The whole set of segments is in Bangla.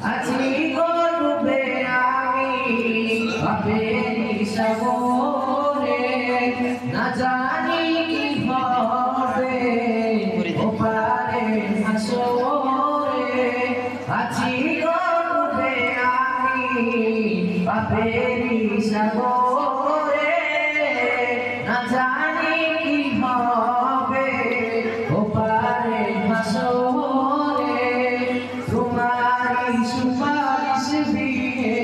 আছি গর্বে আমি পাপের সাগরে, না জানি কি হবে ওপারে হাসরে। আছি গর্বে আমি পাপের সাগরে, না জানি কি হবে ওপারে হাসরে। তোমারি সুপারিশ বিনে,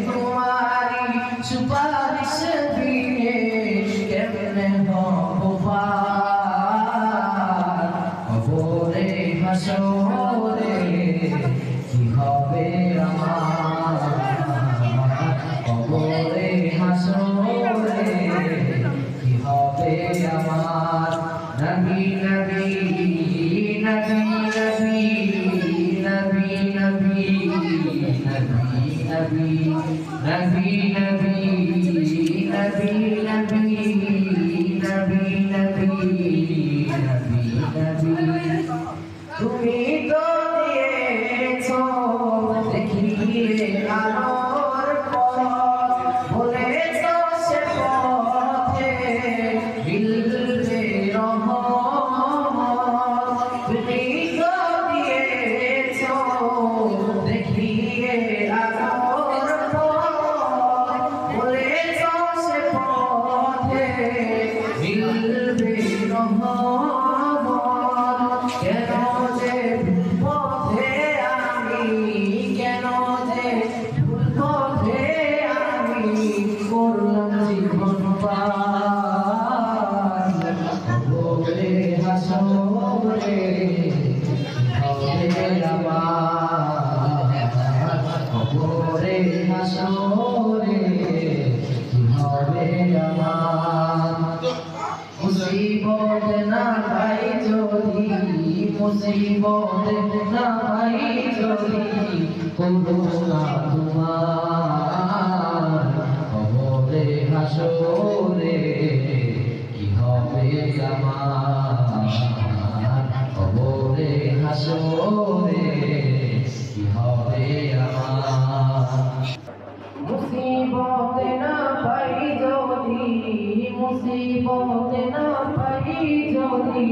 তোমারি সুপারিশ বিনে কেমনে হব পার কবরে হাসরে। কি হবে আমার কবরে হাসরে, কি হবে আমার। নবী নবী নবী নবী নবী নবী নবী নবী নবী নবী নবী নবী নবী। তুমি তো দিয়েছো দেখিয়ে আলোর পথ, বলেছো সে পথে মিলবে রহমত। তুমি তো দিয়েছো দেখিয়ে আলোর পথ, বলেছো সে পথে মিলবে রহমত। কেন যে পথে আমি, কেন যে পথে আমি করলাম জীবন পার কবরে হাসরে। হবে আমার কবরে হাসরে, কি হবে আমার। মুসিবত না পাই যদি, মুসিবত না পাই যদি করুণা তোমার কবরে হাসরে, কি হবে আমার কবরে হাসরে, কি হবে আমার। মুসিবত না পাই যদি, মুসিবত না পাই যদি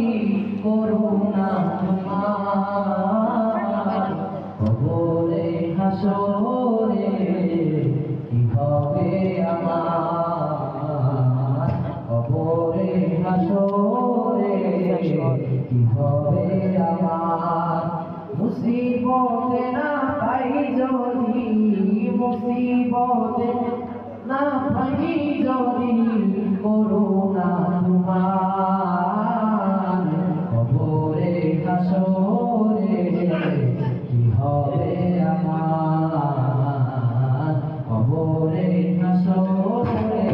করুণা তোমার কবরে হাসরে, কি হবে আমার কবরে হাসরে, কি হবে আমার। মুসিবত না পাই যদি, মুসিবত না পাই যদি করুণা তোমার কবরে হাসরে, কি হবে আমার কবরে হাসরে,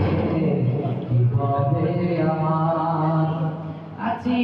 কি হবে আমার। আছি